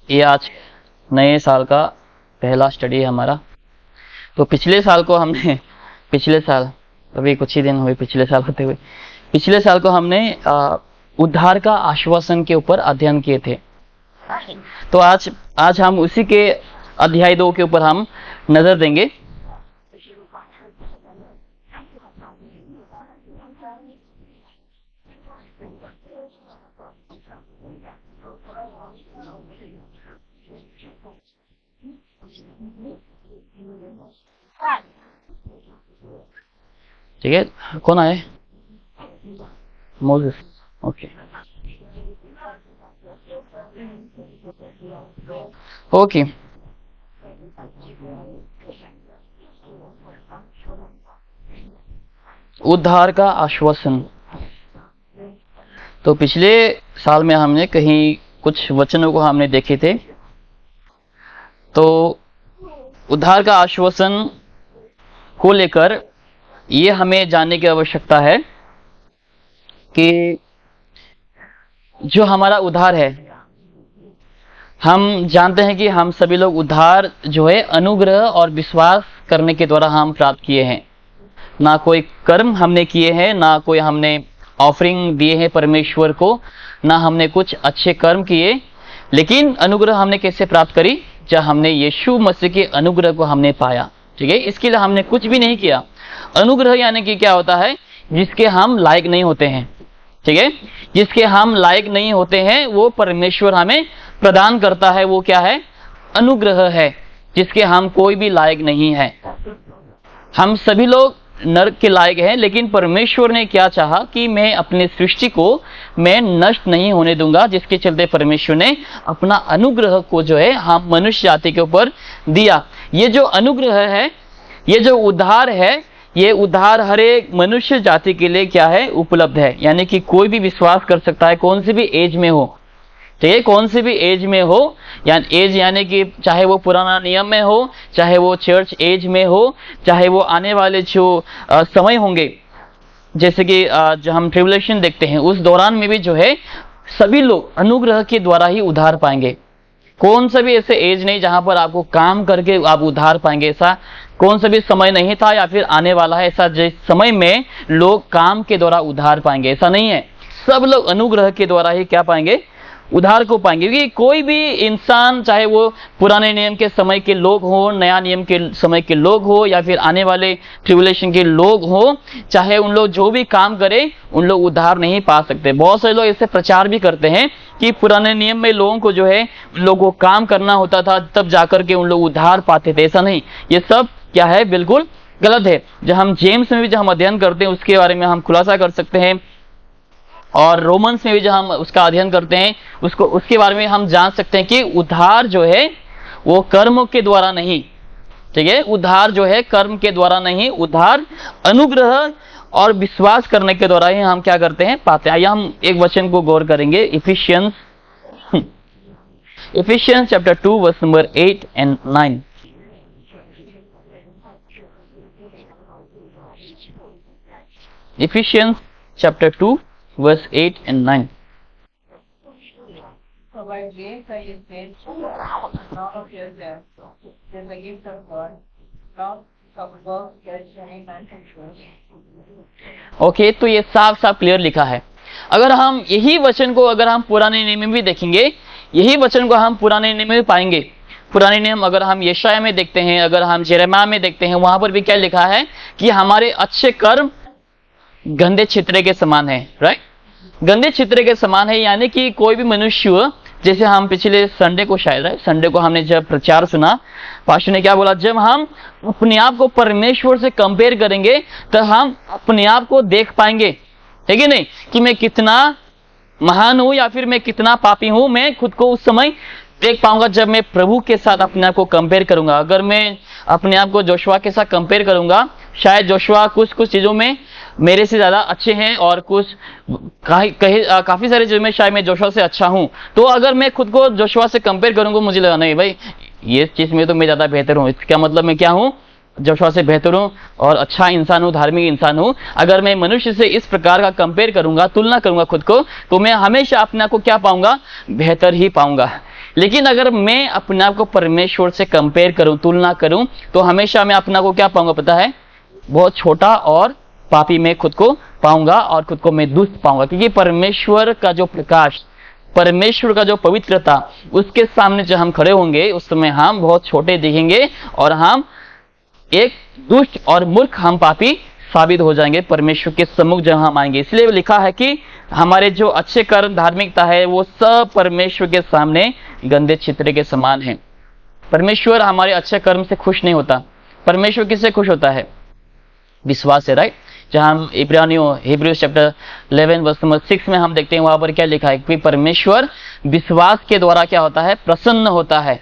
ये आज नए साल का पहला स्टडी है हमारा। तो पिछले साल अभी कुछ ही दिन हुए पिछले साल होते हुए, पिछले साल को हमने उद्धार का आश्वासन के ऊपर अध्ययन किए थे। तो आज हम उसी के अध्याय 2 के ऊपर हम नजर देंगे। ठीक है, कौन आए? मोसेस। Okay okay. उद्धार का आश्वासन। तो पिछले साल में हमने कहीं कुछ वचनों को हमने देखे थे। तो उद्धार का आश्वासन को लेकर ये हमें जानने की आवश्यकता है कि जो हमारा उद्धार है, हम जानते हैं कि हम सभी लोग उद्धार जो है अनुग्रह और विश्वास करने के द्वारा हम प्राप्त किए हैं। ना कोई कर्म हमने किए हैं, ना कोई हमने ऑफरिंग दिए हैं परमेश्वर को, ना हमने कुछ अच्छे कर्म किए, लेकिन अनुग्रह हमने कैसे प्राप्त करी? जब हमने यीशु मसीह के अनुग्रह को हमने पाया। ठीक है, इसके लिए हमने कुछ भी नहीं किया। अनुग्रह यानी कि क्या होता है? जिसके हम लायक नहीं होते हैं। ठीक है, जिसके हम लायक नहीं होते हैं वो परमेश्वर हमें प्रदान करता है। वो क्या है? अनुग्रह है, जिसके हम कोई भी लायक नहीं है। हम सभी लोग नरक के लायक हैं, लेकिन परमेश्वर ने क्या चाहा कि मैं अपने सृष्टि को मैं नष्ट नहीं होने दूंगा, जिसके चलते परमेश्वर ने अपना अनुग्रह को जो है हम मनुष्य जाति के ऊपर दिया। ये जो अनुग्रह है, ये जो उद्धार है, ये उद्धार हर एक मनुष्य जाति के लिए क्या है? उपलब्ध है। यानी कि कोई भी विश्वास कर सकता है, कौन सी भी एज में हो। ठीक है, कौन सी भी एज में हो, एज यानी कि चाहे वो पुराना नियम में हो, चाहे वो चर्च एज में हो, चाहे वो आने वाले जो समय होंगे, जैसे कि जो हम ट्रिब्यूलेशन देखते हैं, उस दौरान में भी जो है सभी लोग अनुग्रह के द्वारा ही उद्धार पाएंगे। कौन सा भी ऐसे एज नहीं जहां पर आपको काम करके आप उद्धार पाएंगे। ऐसा कौन सा भी समय नहीं था या फिर आने वाला है ऐसा जिस समय में लोग काम के द्वारा उद्धार पाएंगे, ऐसा नहीं है। सब लोग अनुग्रह के द्वारा ही क्या पाएंगे? उद्धार को पाएंगे। क्योंकि कोई भी इंसान, चाहे वो पुराने नियम के समय के लोग हो, नया नियम के समय के लोग हो, या फिर आने वाले ट्रिब्यूलेशन के लोग हो, चाहे उन लोग जो भी काम करे, उन लोग उद्धार नहीं पा सकते। बहुत सारे लोग ऐसे प्रचार भी करते हैं कि पुराने नियम में लोगों को जो है लोगों को काम करना होता था, तब जाकर के उन लोग उद्धार पाते थे। ऐसा नहीं, ये सब क्या है? बिल्कुल गलत है। जब हम जेम्स में भी जब हम अध्ययन करते हैं उसके बारे में हम खुलासा कर सकते हैं, और रोमन्स में भी जब हम उसका अध्ययन करते हैं उसके बारे में हम जान सकते हैं कि उद्धार जो है वो कर्म के द्वारा नहीं। ठीक है, उद्धार जो है कर्म के द्वारा नहीं, उद्धार अनुग्रह और विश्वास करने के द्वारा ही हम क्या करते हैं? पाते हैं। आइए हम एक वचन को गौर करेंगे। Ephesians chapter 2 verse number 8 and 9। Ephesians chapter 2 verse 8 and 9। For by grace are you saved, not of yourself, it is the gift of God, not of works, lest any man should boast। Okay, तो ये साफ साफ clear लिखा है। अगर हम यही वचन को अगर हम पुराने नियम में भी देखेंगे, यही वचन को हम पुराने नियम में भी पाएंगे। पुराने नियम अगर हम यशाया में देखते हैं, अगर हम जेरेमिया में देखते हैं, वहां पर भी क्या लिखा है कि हमारे अच्छे कर्म गंदे छितरे के समान है। राइट, गंदे छितरे के समान है। यानी कि कोई भी मनुष्य, जैसे हम पिछले संडे को शायद संडे को हमने जब प्रचार सुना, पास्टर ने क्या बोला? जब हम अपने आप को परमेश्वर से कंपेयर करेंगे तो हम अपने आप को देख पाएंगे। ठीक है नहीं, कि मैं कितना महान हूं या फिर मैं कितना पापी हूं। मैं खुद को उस समय देख पाऊंगा जब मैं प्रभु के साथ अपने आप को कंपेयर करूंगा। अगर मैं अपने आप को जोशुआ के साथ कंपेयर करूंगा, शायद जोशुआ कुछ चीजों में मेरे से ज्यादा अच्छे हैं, और कुछ काफी सारे चीजों में शायद मैं जोशुआ से अच्छा हूं। तो अगर मैं खुद को जोशुआ से कंपेयर करूंगा, मुझे लगा नहीं भाई ये चीज में तो मैं ज्यादा बेहतर हूं। इसका मतलब मैं क्या हूं? जोशुआ से बेहतर हूं और अच्छा इंसान हूं, धार्मिक इंसान हूं। अगर मैं मनुष्य से इस प्रकार का कंपेयर करूंगा, तुलना करूंगा खुद को, तो मैं हमेशा अपने आप को क्या पाऊंगा? बेहतर ही पाऊंगा। लेकिन अगर मैं अपने आप को परमेश्वर से कंपेयर करूं, तुलना करूं, तो हमेशा मैं अपना को क्या पाऊंगा पता है? बहुत छोटा और पापी मैं खुद को पाऊंगा और खुद को मैं दुष्ट पाऊंगा, क्योंकि परमेश्वर का जो प्रकाश, परमेश्वर का जो पवित्रता, उसके सामने जब हम खड़े होंगे उस समय हम बहुत छोटे दिखेंगे और हम एक दुष्ट और मूर्ख, हम पापी साबित हो जाएंगे परमेश्वर के सम्मुख जब हम आएंगे। इसलिए लिखा है कि हमारे जो अच्छे कर्म, धार्मिकता है, वो सब परमेश्वर के सामने गंदे चित्र के समान है। परमेश्वर हमारे अच्छे कर्म से खुश नहीं होता। परमेश्वर किससे खुश होता है? विश्वास है, राइट? जहां हम हिब्रूज चैप्टर 11 वर्स नंबर 6 में हम देखते हैं, वहां पर क्या लिखा है कि परमेश्वर विश्वास के द्वारा क्या होता है? प्रसन्न होता है,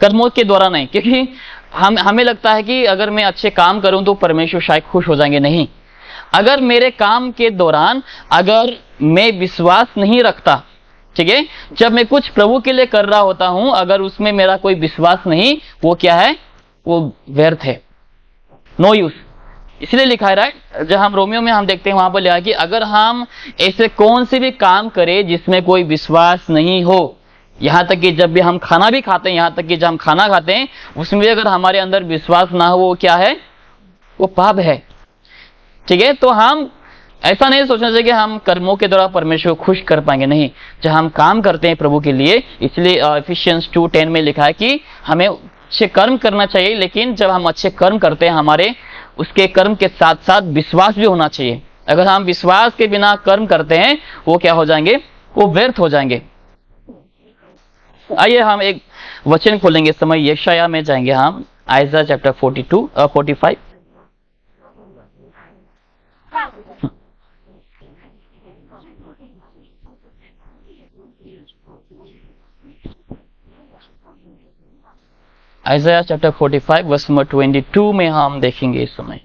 कर्मों के द्वारा नहीं। क्योंकि हमें लगता है कि अगर मैं अच्छे काम करूं तो परमेश्वर शायद खुश हो जाएंगे। नहीं, अगर मेरे काम के दौरान अगर मैं विश्वास नहीं रखता, ठीक है, जब मैं कुछ प्रभु के लिए कर रहा होता हूं, अगर उसमें मेरा कोई विश्वास नहीं, वो क्या है? वो व्यर्थ है, नो यूज। इसलिए लिखा है, राइट? जब हम रोमियो में हम देखते हैं, वहां पर लिखा है कि अगर हम ऐसे कौन से भी काम करें जिसमें कोई विश्वास नहीं हो, यहां तक कि जब भी हम खाना भी खाते हैं, यहां तक कि जब हम खाना खाते हैं उसमें भी अगर हमारे अंदर विश्वास ना हो, वो क्या है? वो पाप है। ठीक है, तो हम ऐसा नहीं सोचना चाहिए कि हम कर्मों के द्वारा परमेश्वर को खुश कर पाएंगे। नहीं, जब हम काम करते हैं प्रभु के लिए, इसलिए इफिशियंस 2:10 में लिखा है कि हमें अच्छे कर्म करना चाहिए, लेकिन जब हम अच्छे कर्म करते हैं, हमारे उसके कर्म के साथ साथ विश्वास भी होना चाहिए। अगर हम विश्वास के बिना कर्म करते हैं, वो क्या हो जाएंगे? वो व्यर्थ हो जाएंगे। आइए हम एक वचन खोलेंगे, समय यशाया में जाएंगे हम, Isaiah chapter 45। Isaiah chapter 45 verse number 22 में हम देखेंगे इस समय।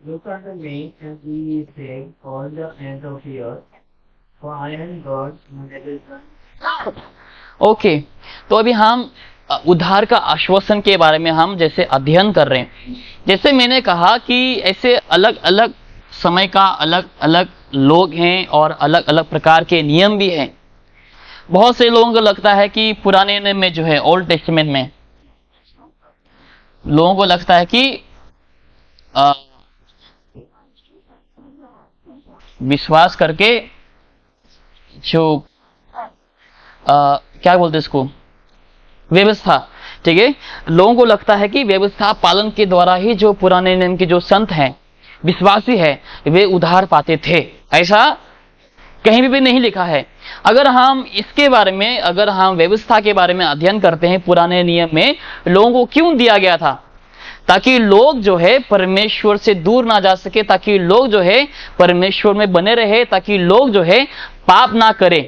Look unto me and be ye saved, all the ends of the earth, for I am God, and there is none. Okay, तो अभी हम उद्धार का आश्वासन के बारे में हम जैसे अध्ययन कर रहे हैं। जैसे मैंने कहा कि ऐसे अलग अलग समय का अलग अलग लोग हैं और अलग अलग प्रकार के नियम भी हैं। बहुत से लोगों को लगता है कि पुराने नियम में जो है, ओल्ड टेस्टामेंट में, लोगों को लगता है कि विश्वास करके जो क्या बोलते इसको, व्यवस्था, ठीक है, लोगों को लगता है कि व्यवस्था पालन के द्वारा ही जो पुराने नियम के जो संत हैं, विश्वासी है, वे उद्धार पाते थे। ऐसा कहीं भी नहीं लिखा है। अगर हम इसके बारे में, अगर हम व्यवस्था के बारे में अध्ययन करते हैं, पुराने नियम में लोगों को क्यों दिया गया था? ताकि लोग जो है परमेश्वर से दूर ना जा सके, ताकि लोग जो है परमेश्वर में बने रहे, ताकि लोग जो है पाप ना करे।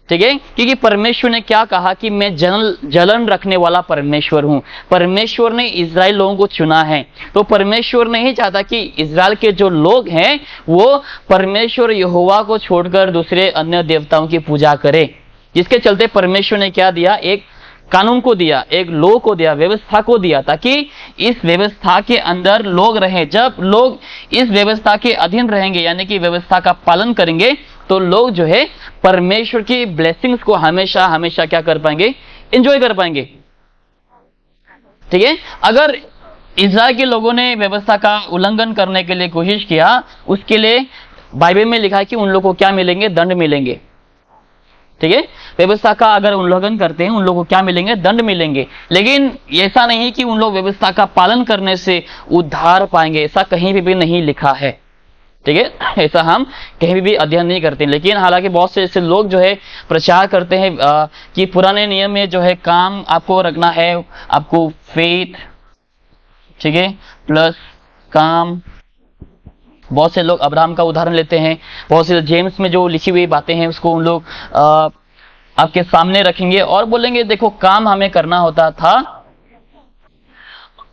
ठीक है, क्योंकि परमेश्वर ने क्या कहा कि मैं जलन रखने वाला परमेश्वर हूं। परमेश्वर ने इजराइल लोगों को चुना है, तो परमेश्वर नहीं चाहता कि इजराइल के जो लोग हैं वो परमेश्वर यहोवा को छोड़कर दूसरे अन्य देवताओं की पूजा करें। जिसके चलते परमेश्वर ने क्या दिया? एक कानून को दिया, एक लॉ को दिया, व्यवस्था को दिया, ताकि इस व्यवस्था के अंदर लोग रहें। जब लोग इस व्यवस्था के अधीन रहेंगे, यानी कि व्यवस्था का पालन करेंगे, तो लोग जो है परमेश्वर की ब्लेसिंग्स को हमेशा हमेशा क्या कर पाएंगे? एंजॉय कर पाएंगे। ठीक है, अगर इजराइल के लोगों ने व्यवस्था का उल्लंघन करने के लिए कोशिश किया, उसके लिए बाइबल में लिखा है कि उन लोगों को क्या मिलेंगे? दंड मिलेंगे। ठीक है, व्यवस्था का अगर उल्लंघन करते हैं, उन लोगों को क्या मिलेंगे? दंड मिलेंगे। लेकिन ऐसा नहीं कि उन लोग व्यवस्था का पालन करने से उद्धार पाएंगे, ऐसा कहीं भी नहीं लिखा है। ठीक है, ऐसा हम कहीं भी अध्ययन नहीं करते। लेकिन हालांकि बहुत से ऐसे लोग जो है प्रचार करते हैं कि पुराने नियम में जो है काम आपको रखना है, आपको फेथ, ठीक है, प्लस काम। बहुत से लोग अब्राहम का उदाहरण लेते हैं, बहुत से जेम्स में जो लिखी हुई बातें हैं उसको उन लोग आपके सामने रखेंगे और बोलेंगे देखो काम हमें करना होता था,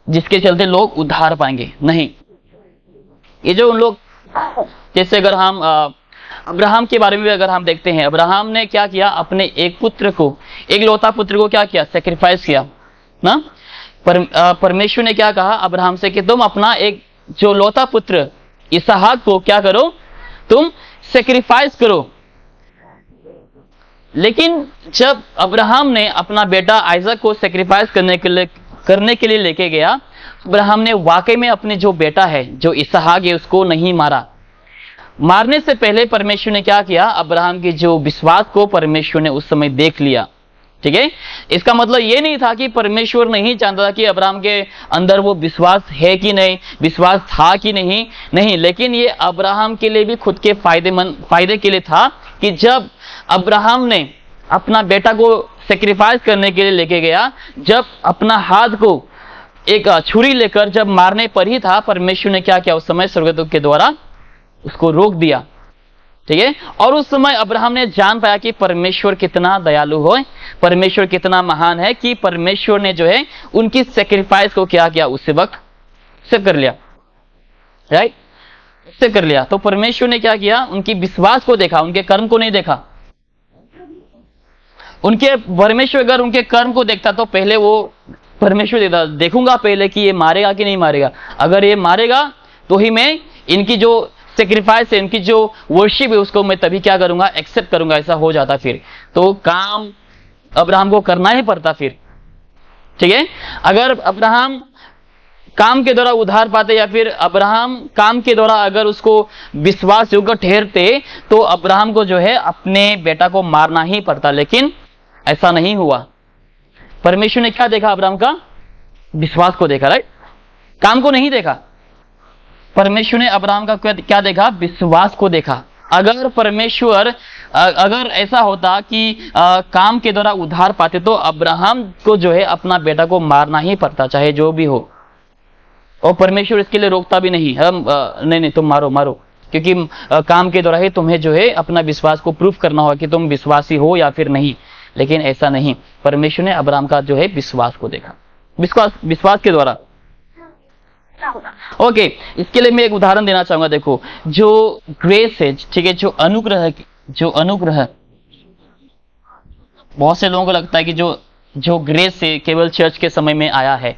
जिसके चलते लोग उद्धार पाएंगे। नहीं, ये जो उन लोग, जैसे अगर हम अब्राहम के बारे में भी अगर हम देखते हैं, अब्राहम ने क्या किया? अपने एक पुत्र को, एक लौता पुत्र को क्या किया? सैक्रिफाइस किया ना। परमेश्वर ने क्या कहा अब्राहम से कि तुम अपना एक जो लौता पुत्र इसहाक को क्या करो? तुम सैक्रिफाइस करो। लेकिन जब अब्राहम ने अपना बेटा आइजक को सेक्रीफाइस करने के लिए लेके गया, अब्राहम ने वाकई में अपने जो बेटा है, जो इसहाक है, उसको नहीं मारा। मारने से पहले परमेश्वर ने क्या किया, अब्राहम के जो विश्वास को परमेश्वर ने उस समय देख लिया। ठीक है, इसका मतलब ये नहीं था कि परमेश्वर नहीं जानता था कि अब्राहम के अंदर वो विश्वास है कि नहीं, विश्वास था कि नहीं, लेकिन ये अब्राहम के लिए भी खुद के फायदे के लिए था कि जब अब्राहम ने अपना बेटा को सेक्रीफाइस करने के लिए लेके गया, जब अपना हाथ को एक छुरी लेकर जब मारने पर ही था, परमेश्वर ने क्या किया, उस समय स्वर्गदूत के द्वारा उसको रोक दिया। ठीक है, और उस समय अब्राहम ने जान पाया कि परमेश्वर कितना दयालु है, परमेश्वर कितना महान है, कि परमेश्वर ने जो है उनकी सेक्रीफाइस को क्या किया, उसी वक्त एक्सेप्ट कर लिया। राइट, एक्सेप्ट कर लिया। तो परमेश्वर ने क्या किया, उनकी विश्वास को देखा, उनके कर्म को नहीं देखा। परमेश्वर अगर उनके कर्म को देखता तो पहले वो परमेश्वर देखूंगा पहले कि ये मारेगा कि नहीं मारेगा। अगर ये मारेगा तो ही मैं इनकी जो सेक्रीफाइस है, इनकी जो वर्शिप है, उसको मैं तभी क्या करूंगा, एक्सेप्ट करूंगा। ऐसा हो जाता फिर तो काम अब्राहम को करना ही पड़ता फिर। ठीक है, अगर अब्राहम काम के द्वारा उद्धार पाते, या फिर अब्राहम काम के द्वारा अगर उसको विश्वास योग्य ठहरते, तो अब्राहम को जो है अपने बेटा को मारना ही पड़ता। लेकिन ऐसा नहीं हुआ। परमेश्वर ने क्या देखा, अब्राहम का विश्वास को देखा। राइट, काम को नहीं देखा। परमेश्वर ने अब्राहम का क्या देखा, विश्वास को देखा। अगर परमेश्वर अगर ऐसा होता कि काम के द्वारा उद्धार पाते, तो अब्राहम को जो है अपना बेटा को मारना ही पड़ता, चाहे जो भी हो। और परमेश्वर इसके लिए रोकता भी नहीं, हम नहीं तुम मारो, क्योंकि काम के द्वारा ही तुम्हें जो है अपना विश्वास को प्रूफ करना होगा कि तुम विश्वासी हो या फिर नहीं। लेकिन ऐसा नहीं, परमेश्वर ने अब्राहम का जो है विश्वास को देखा, विश्वास के द्वारा। ओके, इसके लिए मैं एक उदाहरण देना चाहूंगा। देखो, जो ग्रेस है, ठीक है, जो अनुग्रह, बहुत से लोगों को लगता है कि जो ग्रेस है केवल चर्च के समय में आया है।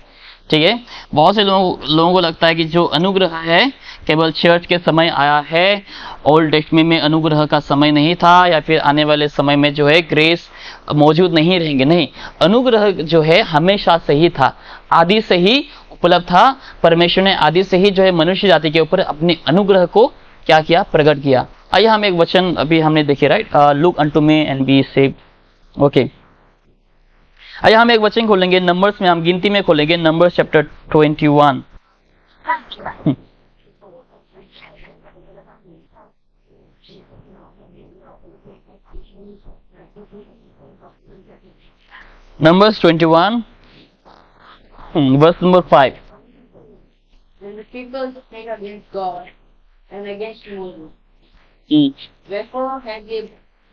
ठीक है, बहुत से लोगों को लगता है कि जो अनुग्रह है केवल चर्च के समय आया है, ओल्ड टेस्टामेंट में अनुग्रह का समय नहीं था, या फिर आने वाले समय में जो है ग्रेस मौजूद नहीं रहेंगे। नहीं, अनुग्रह जो है हमेशा से ही था, आदि से ही उपलब्ध था। परमेश्वर ने आदि से ही जो है मनुष्य जाति के ऊपर अपने अनुग्रह को क्या किया, प्रकट किया। आइए हम एक वचन अभी हमने देखे, right, look unto me and be saved. Okay, आइए हम एक वचन खोलेंगे, नंबर्स में, हम गिनती में खोलेंगे, numbers chapter 21। Numbers 21, verse number 5. Then the people spake against God and against Moses. Wherefore had they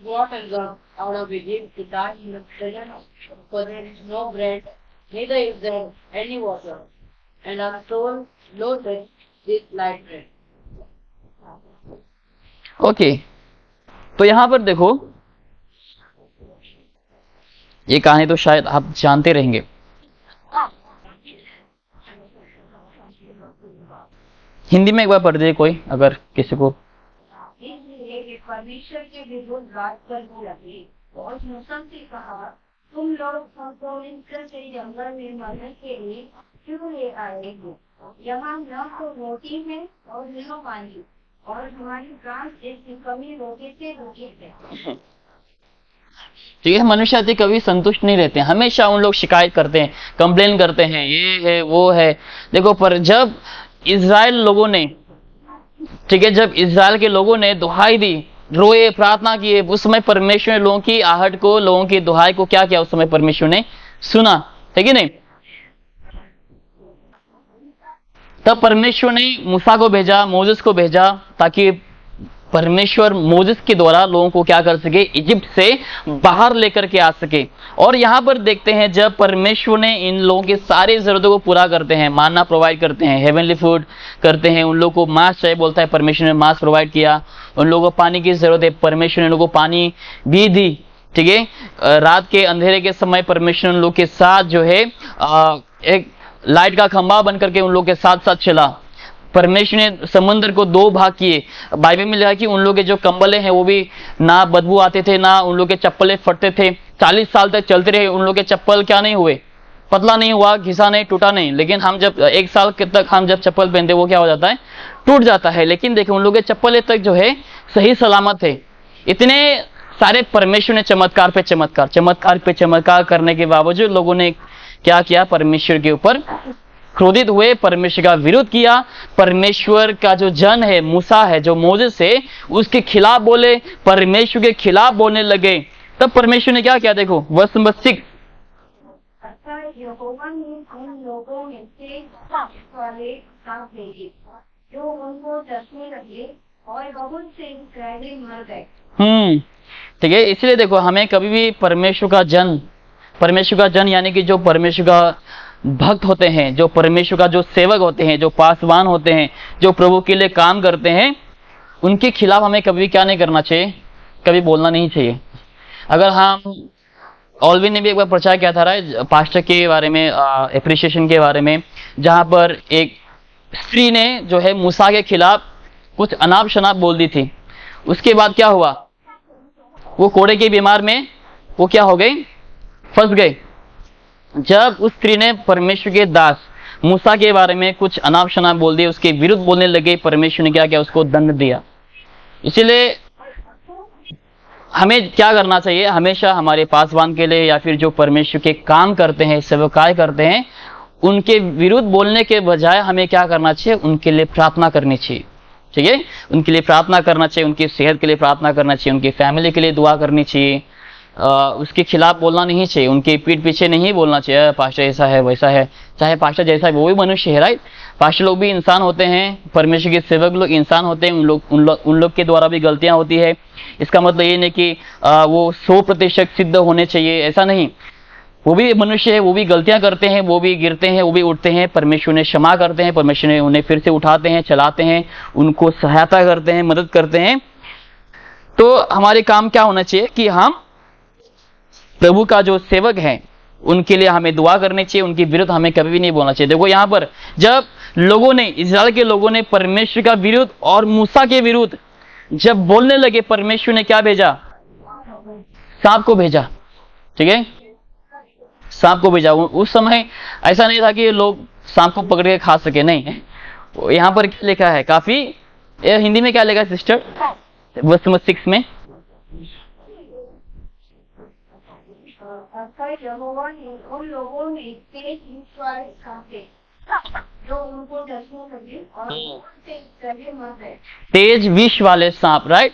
brought us out of Egypt to die in the desert, for there is no bread, neither is there any water, and our soul loatheth this light bread. Okay, तो यहाँ पर देखो, ये कहानी तो शायद आप जानते रहेंगे। हिंदी में एक बार पढ़ दीजिए कोई, अगर किसी को। इसलिए परमेश्वर के विरुद्ध बात करने लगे और मूसा से कहा, तुम लोग हमको मिस्र से जंगल में मरने के लिए क्यों ले आए हो? यहाँ न तो रोटी है और न पानी, और हमारी प्राण इसकी कमी रोके से है। ठीक है, मनुष्य जाति कभी संतुष्ट नहीं रहते हैं, हमेशा उन लोग शिकायत करते हैं, कंप्लेन करते हैं, ये है वो है। देखो, पर जब इज़राइल लोगों ने, ठीक है, जब इज़राइल के लोगों ने दुहाई दी, रोए, प्रार्थना किए, उस समय परमेश्वर ने लोगों की आहट को, लोगों की दुहाई को क्या किया, उस समय परमेश्वर ने सुना, है कि नहीं? तब परमेश्वर ने मूसा को भेजा, मोसेस को भेजा, ताकि परमेश्वर मोसेस के द्वारा लोगों को क्या कर सके, इजिप्ट से बाहर लेकर के आ सके। और यहाँ पर देखते हैं, जब परमेश्वर ने इन लोगों के सारे जरूरतों को पूरा करते हैं, मानना प्रोवाइड करते हैं, हेवनली फूड करते हैं, उन लोगों को मांस चाहिए बोलता है, परमेश्वर ने मांस प्रोवाइड किया। उन लोगों को पानी की जरूरत है, परमेश्वर ने उन लोगों को पानी भी दी। ठीक है, रात के अंधेरे के समय परमेश्वर उन लोग के साथ जो है एक लाइट का खंभा बन करके उन लोग के साथ साथ चला। परमेश्वर ने समुद्र को 2 भाग किए। बाइबल में लिखा है कि उन लोग के जो कंबले हैं वो भी ना बदबू आते थे, ना उन लोग के चप्पलें फटते थे। 40 साल तक चलते रहे, उन लोग के चप्पल क्या नहीं हुए, पतला नहीं हुआ, घिसा नहीं, टूटा नहीं। लेकिन हम जब 1 साल तक हम जब चप्पल पहनते वो क्या हो जाता है, टूट जाता है। लेकिन देखिए उन लोग के चप्पलें तक जो है सही सलामत थे। इतने सारे परमेश्वर ने चमत्कार पे चमत्कार, चमत्कार पे चमत्कार करने के बावजूद लोगों ने क्या किया, परमेश्वर के ऊपर क्रोधित हुए, परमेश्वर का विरोध किया। परमेश्वर का जो जन है, मूसा है, जो मोसेस है, उसके खिलाफ बोले, परमेश्वर के खिलाफ बोलने लगे। तब परमेश्वर ने क्या किया, देखो वर्ष नंबर 6। अतः यहोवा ने उन लोगों में से 7 वाले सांप भेजे जो उनको डसने लगे और बहुत से इस्राएली मर गए। ठीक है। इसलिए देखो हमें कभी भी परमेश्वर का जन यानी कि जो परमेश्वर का भक्त होते हैं, जो परमेश्वर का जो सेवक होते हैं, जो पासवान होते हैं, जो प्रभु के लिए काम करते हैं, उनके खिलाफ हमें कभी क्या नहीं करना चाहिए, कभी बोलना नहीं चाहिए। अगर हम ऑलविन ने भी एक बार प्रचार किया था पास्टर के बारे में, एप्रिसिएशन के बारे में, जहां पर एक स्त्री ने जो है मूसा के खिलाफ कुछ अनाप शनाप बोल दी थी। उसके बाद क्या हुआ, वो कोड़े की बीमार में वो क्या हो गई, फंस गए। जब उस स्त्री ने परमेश्वर के दास मूसा के बारे में कुछ अनाप शनाप बोल दिए, उसके विरुद्ध बोलने लगे, परमेश्वर ने क्या किया, उसको दंड दिया। इसलिए हमें क्या करना चाहिए, हमेशा हमारे पासवान के लिए या फिर जो परमेश्वर के काम करते हैं, सेवकाई करते हैं, उनके विरुद्ध बोलने के बजाय हमें क्या करना चाहिए, उनके लिए प्रार्थना करनी चाहिए। ठीक है, उनके लिए प्रार्थना करना चाहिए, उनकी सेहत के लिए प्रार्थना करना चाहिए, उनकी फैमिली के लिए दुआ करनी चाहिए। उसके खिलाफ बोलना नहीं चाहिए, उनके पीठ पीछे नहीं बोलना चाहिए पास्टर ऐसा है वैसा है। चाहे पास्टर जैसा है, वो भी मनुष्य है, राइट। पास्टर लोग भी इंसान होते हैं, परमेश्वर के सेवक लोग इंसान होते हैं, उन लोग के द्वारा भी गलतियां होती है। इसका मतलब ये नहीं कि वो 100% सिद्ध होने चाहिए, ऐसा नहीं। वो भी मनुष्य है, वो भी गलतियां करते हैं, वो भी गिरते हैं, वो भी उठते हैं। परमेश्वर ने क्षमा करते हैं, परमेश्वर ने उन्हें फिर से उठाते हैं, चलाते हैं, उनको सहायता करते हैं, मदद करते हैं। तो हमारे काम क्या होना चाहिए कि हम प्रभु का जो सेवक है उनके लिए हमें दुआ करनी चाहिए, उनके विरुद्ध हमें कभी भी नहीं बोलना चाहिए। देखो यहाँ पर जब लोगों ने, इस्राएल के लोगों ने परमेश्वर का विरुद्ध और मूसा के विरुद्ध जब बोलने लगे, परमेश्वर ने क्या भेजा, सांप को भेजा। ठीक है, सांप को भेजा। उस समय ऐसा नहीं था कि लोग सांप को पकड़ के खा सके, नहीं। यहाँ पर क्या लिखा है, काफी हिंदी में क्या लिखा है सिस्टर, वर्ष नंबर 6 में, अतः यहोवा ने उन लोगों में तेज विष वाले सांप भेजे जो उनको डसने लगे और बहुत से इस्राएली मर गए। तेज विष वाले सांप, राइट।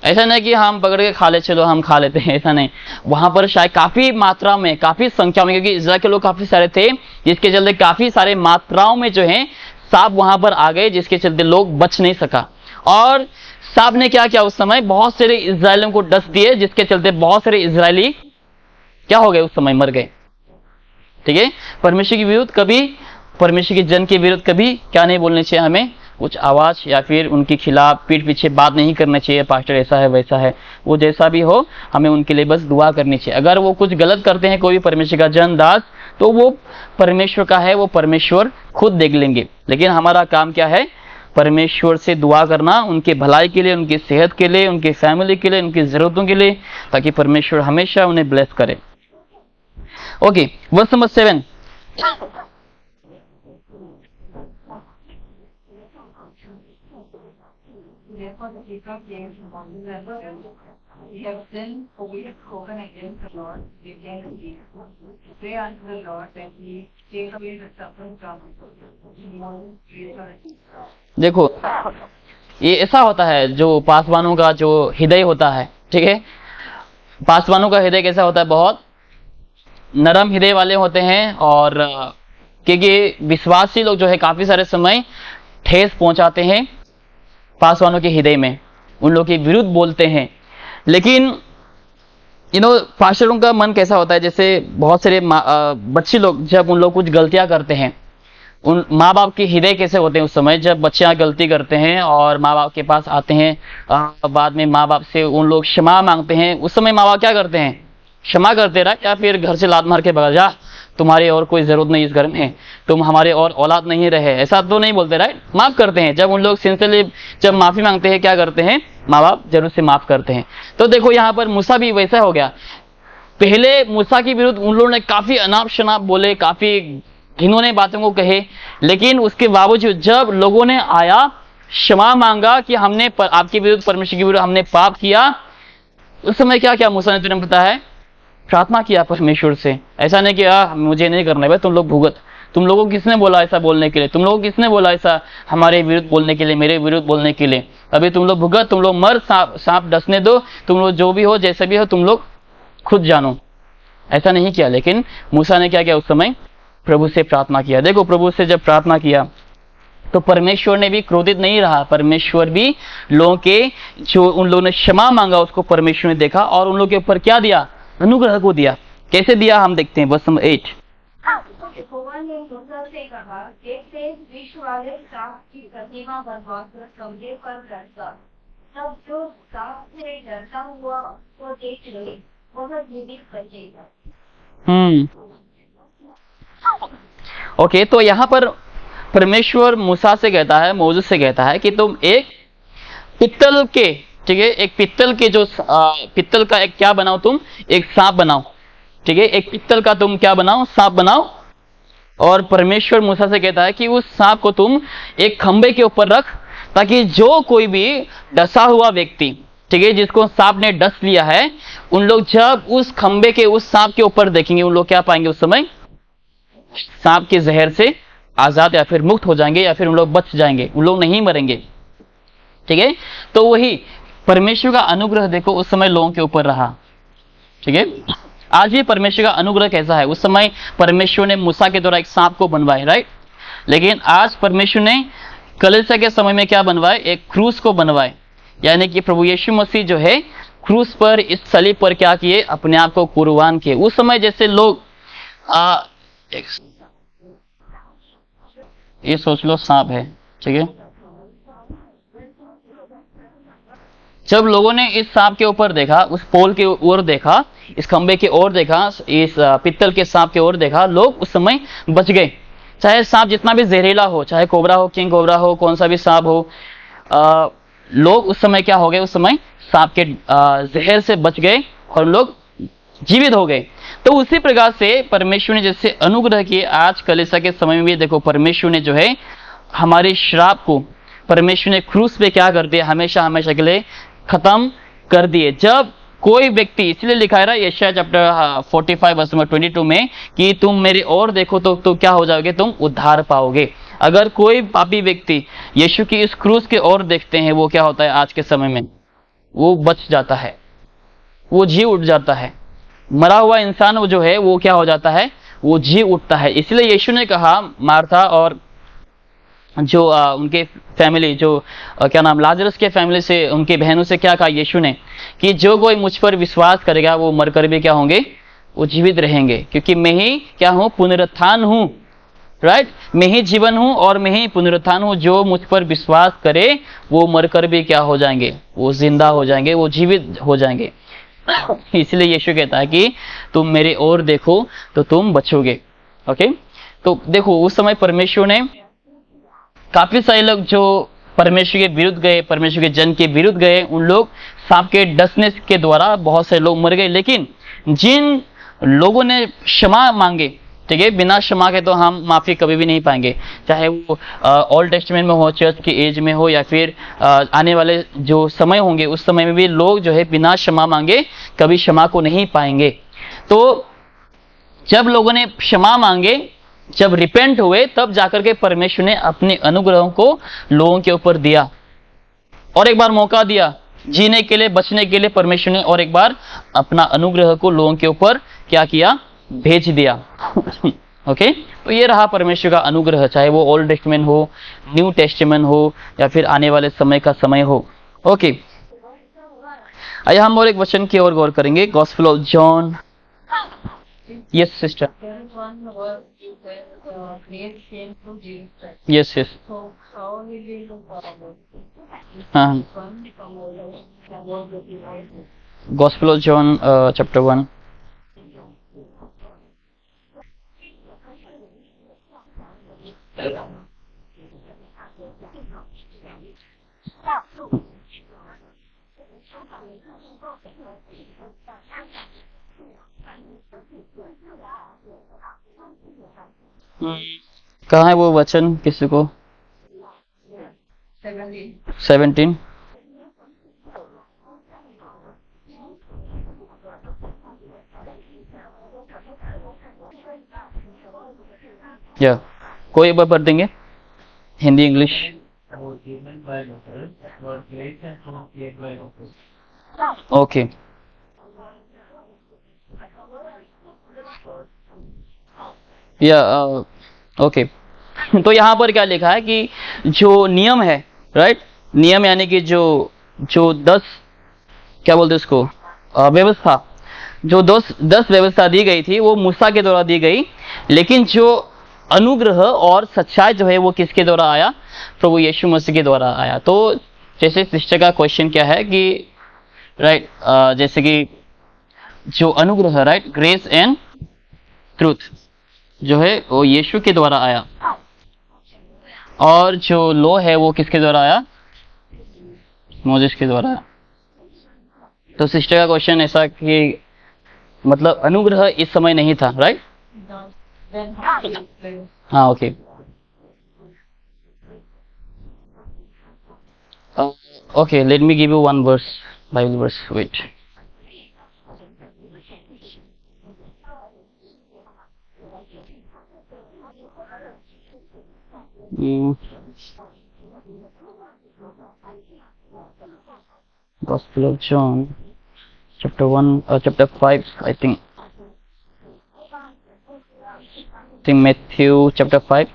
ऐसा नहीं कि हम पकड़ के खा ले, चलो हम खा लेते हैं, ऐसा नहीं। वहां पर शायद काफी मात्रा में, काफी संख्या में, क्योंकि इस्राएल के लोग काफी सारे थे, जिसके चलते काफी सारे मात्राओं में जो है सांप वहां पर आ गए, जिसके चलते लोग बच नहीं सका। और सांप ने क्या किया, उस समय बहुत सारे इस्राएलियों को डस दिए, जिसके चलते बहुत सारे इस्राएली क्या हो गए, उस समय मर गए। ठीक है, परमेश्वर के विरुद्ध कभी, परमेश्वर के जन के विरुद्ध कभी क्या नहीं बोलने चाहिए, हमें कुछ आवाज या फिर उनके खिलाफ पीठ पीछे बात नहीं करना चाहिए, पास्टर ऐसा है वैसा है। वो जैसा भी हो, हमें उनके लिए बस दुआ करनी चाहिए। अगर वो कुछ गलत करते हैं, कोई भी परमेश्वर का जन दास, तो वो परमेश्वर का है, वो परमेश्वर खुद देख लेंगे। लेकिन हमारा काम क्या है, परमेश्वर से दुआ करना, उनके भलाई के लिए, उनकी सेहत के लिए, उनकी फैमिली के लिए, उनकी जरूरतों के लिए, ताकि परमेश्वर हमेशा उन्हें ब्लेस करे। Okay, verse number 7। Therefore the people came upon the river. We have sinned, for we have spoken against the Lord. We came to thee. Pray unto the Lord that he take away the suffering from us. देखो ये ऐसा होता है, जो पासवानों का जो हृदय होता है, ठीक है, पासवानों का हृदय कैसा होता है, बहुत नरम हृदय वाले होते हैं। और क्योंकि विश्वासी लोग जो है काफी सारे समय ठेस पहुंचाते हैं पासवानों के हृदय में, उन लोगों के विरुद्ध बोलते हैं। लेकिन पास्टरों का मन कैसा होता है, जैसे बहुत सारे बच्चे लोग जब उन लोग कुछ गलतियां करते हैं, उन माँ बाप के हृदय कैसे होते हैं उस समय, जब बच्चे गलती करते हैं और माँ बाप के पास आते हैं, बाद में माँ बाप से उन लोग क्षमा मांगते हैं। उस समय माँ बाप क्या करते हैं, क्षमा करते रहा, या फिर घर से लात मार के भगा, जा तुम्हारी और कोई जरूरत नहीं इस घर में, तुम हमारे और औलाद नहीं रहे, ऐसा तो नहीं बोलते, राइट? माफ करते हैं। जब उन लोग सिंसियरली जब माफी मांगते हैं, क्या करते हैं? माँ बाप जरूर से माफ करते हैं। तो देखो यहाँ पर मूसा भी वैसा हो गया। पहले मूसा के विरुद्ध उन लोगों ने काफी अनाप शनाप बोले, काफी घिनौने बातों को कहे, लेकिन उसके बावजूद जब लोगों ने आया, क्षमा मांगा कि हमने आपके विरुद्ध, परमेश्वर के विरुद्ध हमने पाप किया, उस समय क्या क्या मूसा ने, तुरंत पता है, प्रार्थना किया परमेश्वर से। ऐसा नहीं कि मुझे नहीं करना है भाई, तुम लोग भुगत, तुम लोगों को किसने बोला ऐसा बोलने के लिए, तुम लोगों को किसने बोला ऐसा हमारे विरुद्ध बोलने के लिए, मेरे विरुद्ध बोलने के लिए, अभी तुम लोग भुगत, तुम लोग मर, सांप डसने दो, तुम लोग जो भी हो, जैसे भी हो, तुम लोग खुद जानो। ऐसा नहीं किया, लेकिन मूसा ने क्या किया? उस समय प्रभु से प्रार्थना किया। देखो, प्रभु से जब प्रार्थना किया तो परमेश्वर ने भी क्रोधित नहीं रहा। परमेश्वर भी लोगों के, जो उन लोगों ने क्षमा मांगा, उसको परमेश्वर ने देखा और उन लोगों के ऊपर क्या दिया? अनुग्रह को दिया। कैसे दिया हम देखते हैं, वर्स नंबर 8। यहोवा ने मूसा से कहा, जैसे विश्व वाले सांप की प्रतिमा बनवाकर कमरे पर रखा, तब जो सांप से डरता हुआ वो देख ले, वह जीवित बचेगा। ओके, तो यहाँ पर परमेश्वर मूसा से कहता है, मोसेस से कहता है कि तुम एक पित्तल के, ठीक है, एक पित्तल के जो पित्तल का एक क्या बनाओ, तुम एक सांप बनाओ, ठीक है, एक पित्तल का तुम क्या बनाओ? सांप बनाओ। और परमेश्वर मूसा से कहता है कि उस सांप को तुम एक खंबे के ऊपर रख, ताकि जो कोई भी डसा हुआ व्यक्ति, ठीक है, जिसको सांप ने डस लिया है, उन लोग जब उस खंबे के उस सांप के ऊपर देखेंगे, उन लोग क्या पाएंगे? उस समय सांप के जहर से आजाद या फिर मुक्त हो जाएंगे, या फिर उन लोग बच जाएंगे, उन लोग नहीं मरेंगे, ठीक है। तो वही परमेश्वर का अनुग्रह देखो उस समय लोगों के ऊपर रहा, ठीक है। आज भी परमेश्वर का अनुग्रह कैसा है? उस समय परमेश्वर ने मूसा के द्वारा एक सांप को बनवाए, राइट, लेकिन आज परमेश्वर ने कलीसिया के समय में क्या बनवाए? एक क्रूस को बनवाए, यानी कि प्रभु यीशु मसीह जो है क्रूस पर, इस सलीब पर क्या किए? अपने आप को कुर्बान किए। उस समय जैसे लोग ये सोच लो सांप है, ठीक है, जब लोगों ने इस सांप के ऊपर देखा, उस पोल के ओर देखा, इस खंबे की ओर देखा, इस पित्तल के सांप की ओर देखा, लोग उस समय बच गए। चाहे सांप जितना भी जहरीला हो, चाहे कोबरा हो, किंग कोबरा हो, कौन सा भी सांप हो, लोग उस समय क्या हो गए? उस समय सांप के जहर से बच गए और लोग जीवित हो गए। तो उसी प्रकार से परमेश्वर ने जैसे अनुग्रह किए, आज कलीसिया के समय में भी देखो परमेश्वर ने जो है हमारे श्राप को परमेश्वर ने क्रूस पे क्या कर दिया? हमेशा हमेशा के लिए खत्म कर दिए। जब कोई व्यक्ति, इसलिए लिखा है ना यशायाह चैप्टर 45 वर्स नंबर 22 में कि तुम मेरी ओर देखो तो क्या हो जाओगे? तुम उद्धार पाओगे। अगर कोई पापी व्यक्ति यीशु की इस क्रूस की ओर देखते हैं, वो क्या होता है? आज के समय में वो बच जाता है, वो जी उठ जाता है। मरा हुआ इंसान वो जो है वो क्या हो जाता है? वो जी उठता है। इसलिए यीशु ने कहा, मार्था और जो उनके फैमिली, जो क्या नाम, लाजरस के फैमिली से, उनकी बहनों से क्या कहा यीशु ने कि जो कोई मुझ पर विश्वास करेगा वो मरकर भी क्या होंगे? वो जीवित रहेंगे, क्योंकि मैं ही क्या हूं? पुनरुत्थान हूं, राइट। मैं ही जीवन हूं और मैं ही पुनरुत्थान हूं। जो मुझ पर विश्वास करे वो मरकर भी क्या हो जाएंगे? वो जिंदा हो जाएंगे, वो जीवित हो जाएंगे। इसलिए यीशु कहता है कि तुम मेरे ओर देखो तो तुम बचोगे। ओके, तो देखो उस समय परमेश्वर ने काफी सारे लोग जो परमेश्वर के विरुद्ध गए, परमेश्वर के जन के विरुद्ध गए, उन लोग सांप के डसने के द्वारा बहुत से लोग मर गए। लेकिन जिन लोगों ने क्षमा मांगे, ठीक है, बिना क्षमा के तो हम माफी कभी भी नहीं पाएंगे, चाहे वो ओल्ड टेस्टामेंट में हो, चर्च की एज में हो, या फिर आने वाले जो समय होंगे उस समय में भी लोग जो है बिना क्षमा मांगे कभी क्षमा को नहीं पाएंगे। तो जब लोगों ने क्षमा मांगे, जब रिपेंट हुए, तब जाकर के परमेश्वर ने अपने अनुग्रहों को लोगों के ऊपर दिया, और एक बार मौका दिया जीने के लिए, बचने के लिए। परमेश्वर ने और एक बार अपना अनुग्रह को लोगों के ऊपर क्या किया? भेज दिया। ओके, तो ये रहा परमेश्वर का अनुग्रह, चाहे वो ओल्ड टेस्टामेंट हो, न्यू टेस्टामेंट हो, या फिर आने वाले समय का समय हो। ओके, आइए हम और एक वचन की ओर गौर करेंगे, gospel of John. Yes sister. Yes yes. हाँ, गॉस्पेल ऑफ जॉन चैप्टर 1। कहाँ है वो वचन किसी को? 17। या कोई एक बार पढ़ देंगे, Hindi English. was given by Moses, was great and pronunciated by Moses. Okay या ओके। तो यहाँ पर क्या लिखा है कि जो नियम है, राइट, नियम यानी कि जो जो 10 क्या बोलते हैं उसको, व्यवस्था, जो 10 व्यवस्था दी गई थी वो मूसा के द्वारा दी गई, लेकिन जो अनुग्रह और सच्चाई जो है वो किसके द्वारा आया? प्रभु यीशु मसीह के द्वारा आया। तो जैसे सिस्टर का क्वेश्चन क्या है कि राइट, जैसे कि जो अनुग्रह, राइट, ग्रेस एंड ट्रूथ जो है वो यीशु के द्वारा आया, और जो लॉ है वो किसके द्वारा आया? मोसेस के द्वारा आया। तो सिस्टर का क्वेश्चन ऐसा कि मतलब अनुग्रह इस समय नहीं था, राइट? हाँ, okay. Okay, let me give you one verse, Bible verse. Wait. Gospel of John, chapter 1, chapter 5, I think. Matthew chapter 5.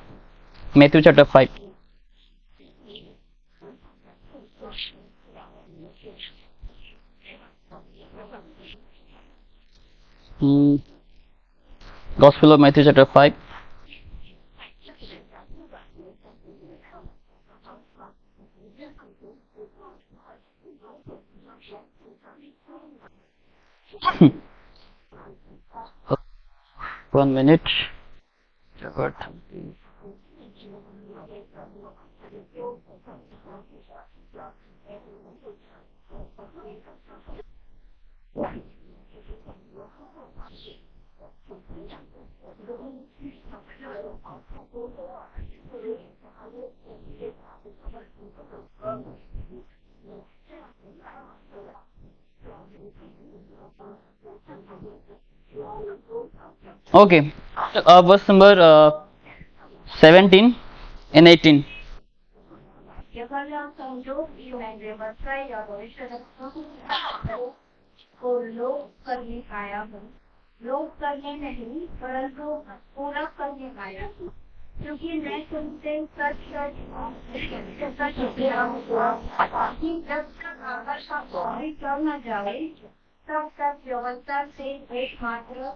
Matthew chapter 5. Gospel of Matthew chapter 5. One minute. Okay, verse number 17 and 18. को लोप करने आया हूँ, लोप करने नहीं परंतु पूरा करने आया हूँ, क्योंकि मैं तुमसे सच सच कह रहा हूँ कि जब तक आकाश का पानी कम न जाए तब तक व्यवस्था से एकमात्र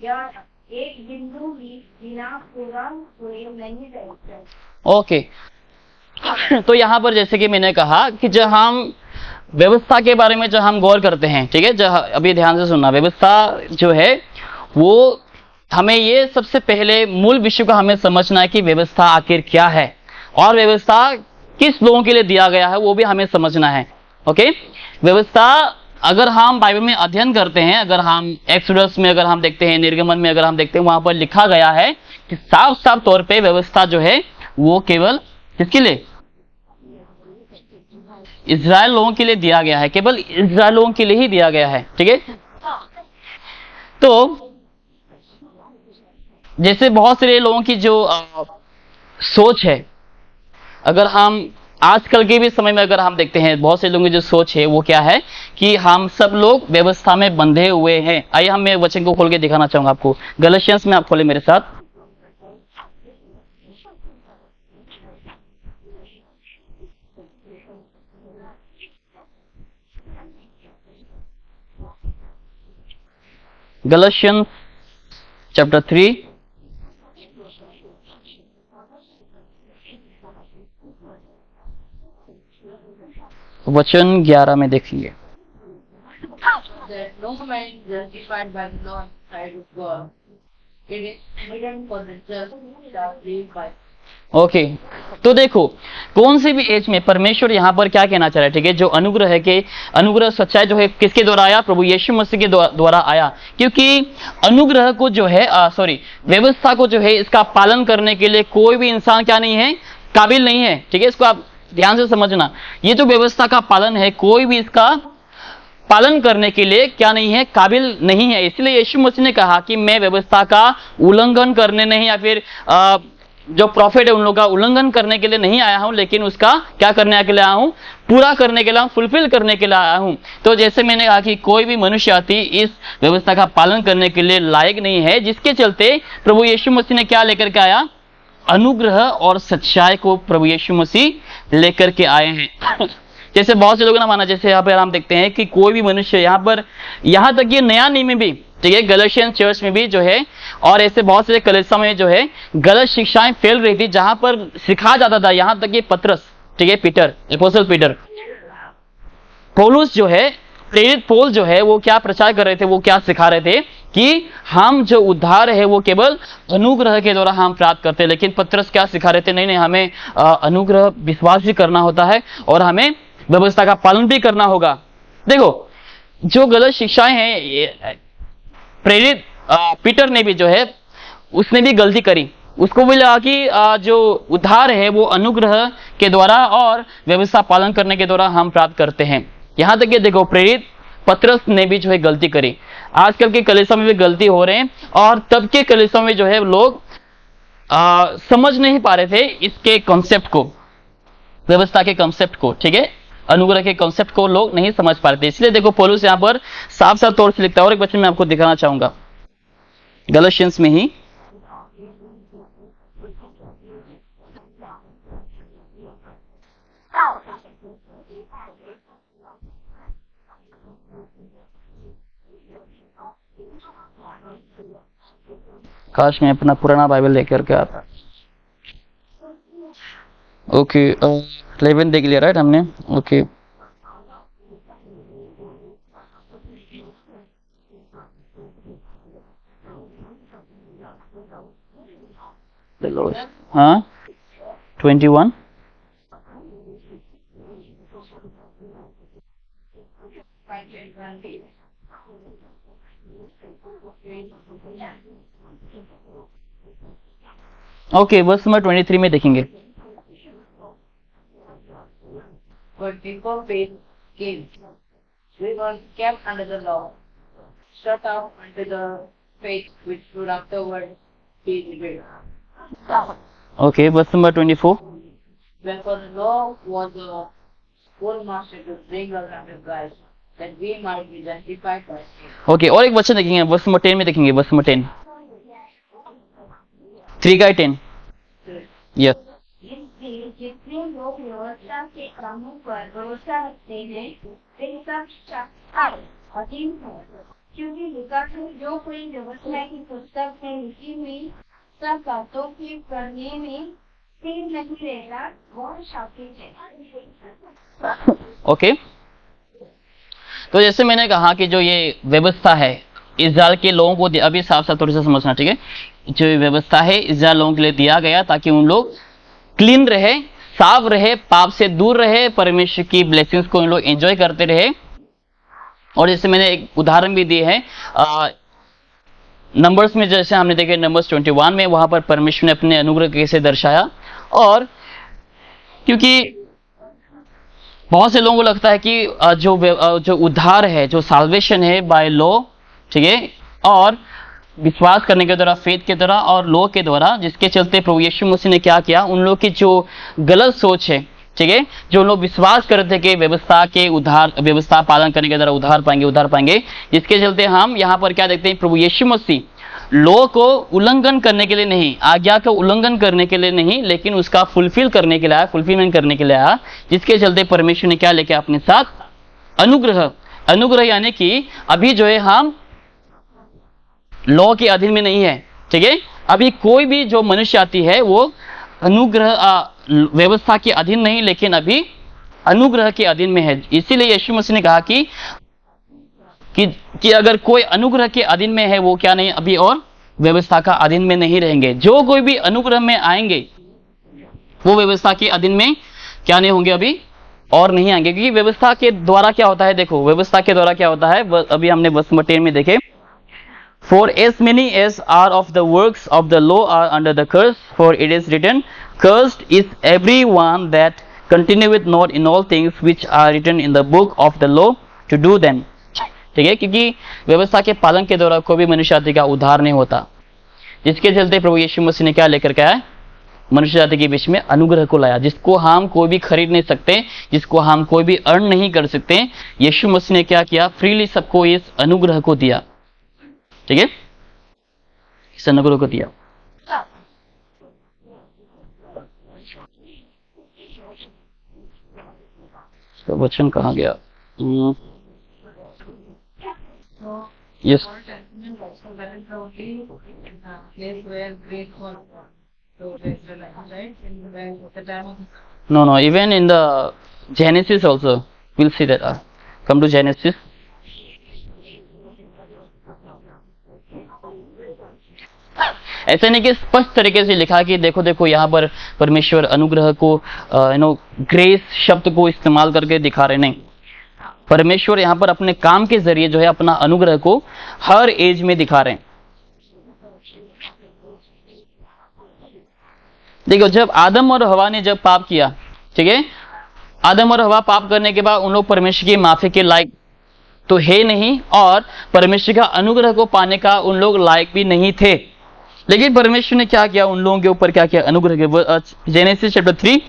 या एक बिंदु भी बिना पूरा हुए नहीं रहता। ओके, तो यहाँ पर जैसे कि मैंने कहा कि जब हम व्यवस्था के बारे में जब हम गौर करते हैं, ठीक है, जब अभी ध्यान से सुनना, व्यवस्था जो है वो हमें ये सबसे पहले मूल विषय को हमें समझना है कि व्यवस्था आखिर क्या है और व्यवस्था किस लोगों के लिए दिया गया है वो भी हमें समझना है। ओके, व्यवस्था अगर हम बाइबल में अध्ययन करते हैं, अगर हम एक्सोडस में अगर हम देखते हैं, निर्गमन में अगर हम देखते हैं, वहां पर लिखा गया है कि साफ साफ तौर पे व्यवस्था जो है वो केवल किसके लिए? इज़राइल लोगों के लिए दिया गया है, केवल इज़राइल लोगों के लिए ही दिया गया है। ठीक है, तो जैसे बहुत सारे लोगों की जो सोच है, अगर हम आजकल के भी समय में अगर हम देखते हैं, बहुत से लोगों की जो सोच है वो क्या है कि हम सब लोग व्यवस्था में बंधे हुए हैं। आइए मैं वचन को खोल के दिखाना चाहूंगा आपको। गलतियंस में आप खोले मेरे साथ। Galatians chapter 3 वचन 11 में देखिए। That no man is justified by the law side of God. It is evident for the just shall live by okay, तो देखो कौन सी भी एज में परमेश्वर यहाँ पर क्या कहना चाह रहा है, ठीक है, जो अनुग्रह है कि अनुग्रह सच्चाई जो है किसके द्वारा आया, प्रभु यीशु मसीह के द्वारा आया। क्योंकि अनुग्रह को जो है व्यवस्था को जो है इसका पालन करने के लिए कोई भी इंसान क्या नहीं है, काबिल नहीं है, ठीक है, इसको आप ध्यान से समझना। ये जो व्यवस्था का पालन है कोई भी इसका पालन करने के लिए क्या नहीं है, काबिल नहीं है। इसलिए यीशु मसीह ने कहा कि मैं व्यवस्था का उल्लंघन करने नहीं या फिर जो प्रॉफिट है उन लोगों का उल्लंघन करने के लिए नहीं आया हूं, लेकिन उसका क्या करने के लिए आया हूं, पूरा करने के लिए, फुलफिल करने के लिए आया हूं। तो जैसे मैंने कहा कि कोई भी मनुष्य जाति इस व्यवस्था का पालन करने के लिए लायक नहीं है, जिसके चलते प्रभु यीशु मसीह ने क्या लेकर के आया, अनुग्रह और सच्चाई को प्रभु यीशु मसीह लेकर के आए हैं। जैसे बहुत से लोगों ने माना, जैसे यहाँ पर हम देखते हैं कि कोई भी मनुष्य यहाँ तक ये नया नियम में भी, ठीक है, गलतियन चर्च में भी जो है, और ऐसे बहुत से कलीसिया में जो है गलत शिक्षाएं फैल रही थी, जहां पर सिखाया जाता था, यहाँ तक ये पतरस, ठीक है, पीटर, अपोस्टल पीटर, पौलुस जो है, प्रेरित पौल जो है, वो क्या प्रचार कर रहे थे, वो क्या सिखा रहे थे कि हम जो उद्धार है वो केवल अनुग्रह के द्वारा हम प्राप्त करते हैं। लेकिन पतरस क्या सिखा रहे थे, नहीं नहीं, हमें अनुग्रह विश्वास भी करना होता है और हमें व्यवस्था का पालन भी करना होगा। देखो जो गलत शिक्षाएं हैं, प्रेरित पीटर ने भी जो है उसने भी गलती करी, उसको भी लगा कि जो उद्धार है वो अनुग्रह के द्वारा और व्यवस्था पालन करने के द्वारा हम प्राप्त करते हैं। यहां तक कि देखो प्रेरित पतरस ने भी जो है गलती करी। आजकल के कलीसिया में भी गलती हो रहे हैं, और तब के कलीसिया में जो है लोग समझ नहीं पा रहे थे इसके कॉन्सेप्ट को, व्यवस्था के कॉन्सेप्ट को, ठीक है, अनुग्रह के कॉन्सेप्ट को लोग नहीं समझ पा रहे थे। इसलिए देखो पौलुस यहाँ पर साफ साफ तौर से लिखता है, और एक वचन मैं आपको दिखाना चाहूंगा गलतियंस में ही, काश मैं अपना पुराना बाइबल लेकर के आता। ओके 11 देख लिया राइट हमने, ओके हाँ 21 ओके, वर्स नंबर 23 में देखेंगे। But before faith came, we were kept under the law, shut out unto the faith which should afterward be revealed. Okay, verse number 24। Wherefore the law was the schoolmaster to bring us unto Christ, that we might be justified by faith. Okay, और एक वचन देखेंगे, verse number 10 में देखेंगे, verse number 10, 3 का 10, yes. इसलिए जितने लोग व्यवस्था के कामों पर भरोसा रखते हैं वे सब अधीन है, क्योंकि लिखा है जो कोई व्यवस्था की पुस्तक में लिखी हुई सब बातों के करने में स्थिर नहीं रहेगा वह शापित है। ओके, तो जैसे मैंने कहा कि जो ये व्यवस्था है इस्राएल के लोगों को अभी साफ साफ थोड़ी सा समझना, ठीक है, जो ये व्यवस्था है इस्राएल लोगों के लिए दिया गया ताकि उन लोग क्लीन रहे, साफ रहे, पाप से दूर रहे, परमेश्वर की ब्लेसिंग्स को उन लोग एंजॉय करते रहे। और जैसे मैंने एक उदाहरण भी दिए है नंबर्स में, जैसे हमने देखे नंबर्स 21 में, वहां पर परमेश्वर ने अपने अनुग्रह कैसे दर्शाया। और क्योंकि बहुत से लोगों को लगता है कि जो उद्धार है, जो साल्वेशन है बाय लॉ, ठीक है, और विश्वास करने के द्वारा, फेथ के द्वारा और लॉ के द्वारा, जिसके चलते प्रभु यीशु मसीह ने क्या किया, उन लोग की जो गलत सोच है, ठीक है, जो लोग विश्वास करते थे कि व्यवस्था पालन करने के द्वारा उद्धार पाएंगे, जिसके चलते हम यहाँ पर क्या देखते हैं, प्रभु यीशु मसीह लॉ को उल्लंघन करने के लिए नहीं, आज्ञा का उल्लंघन करने के लिए नहीं, लेकिन उसका फुलफिलमेंट करने के लिए आया, जिसके चलते परमेश्वर ने क्या लेके अपने साथ अनुग्रह यानी कि अभी जो है हम लॉ के अधीन में नहीं है, ठीक है, अभी कोई भी जो मनुष्य आती है वो अनुग्रह व्यवस्था के अधीन नहीं, लेकिन अभी अनुग्रह के अधीन में है। इसीलिए यीशु मसीह ने कहा कि अगर कोई अनुग्रह के अधीन में है वो क्या नहीं, अभी और व्यवस्था का अधीन में नहीं रहेंगे। जो कोई भी अनुग्रह में आएंगे वो व्यवस्था के अधीन में क्या नहीं होंगे अभी, और नहीं आएंगे, क्योंकि व्यवस्था के द्वारा क्या होता है, देखो व्यवस्था के द्वारा क्या होता है, अभी हमने वर्स नंबर 10 में देखे, For as many as are of the works of the law are under the curse, for it is written, Cursed is everyone that continueth not in all things which are written in the book of the law to do them. ठीक है, क्योंकि व्यवस्था के पालन के द्वारा कोई भी मनुष्य जाति का उद्धार नहीं होता, जिसके चलते प्रभु यीशु मसीह ने क्या लेकर के आया, मनुष्य जाति के बीच में अनुग्रह को लाया, जिसको हम कोई भी खरीद नहीं सकते, जिसको हम कोई भी अर्न नहीं कर सकते। यीशु मसीह ने क्या किया, फ्रीली सबको इस अनुग्रह को दिया। ठीक है, इस अनुग्रह को दिया। तो वचन कहाँ गया? Yes, Old Testament also that is the only place where grace was to the Israelites, right? In the time of no, even in the Genesis also, we'll see that. Come to Genesis. ऐसा नहीं कि स्पष्ट तरीके से लिखा कि देखो देखो यहाँ पर परमेश्वर अनुग्रह को ग्रेस शब्द को इस्तेमाल करके दिखा रहे, नहीं, परमेश्वर यहाँ पर अपने काम के जरिए जो है अपना अनुग्रह को हर एज में दिखा रहे हैं। देखो, जब आदम और हवा ने जब पाप किया, ठीक है, आदम और हवा पाप करने के बाद उन लोग परमेश्वर की माफी के लायक तो है नहीं, और परमेश्वर का अनुग्रह को पाने का उन लोग लायक भी नहीं थे। लेकिन परमेश्वर ने क्या किया, उन लोगों के ऊपर क्या किया, अनुग्रह के। जेनेसिस चैप्टर 3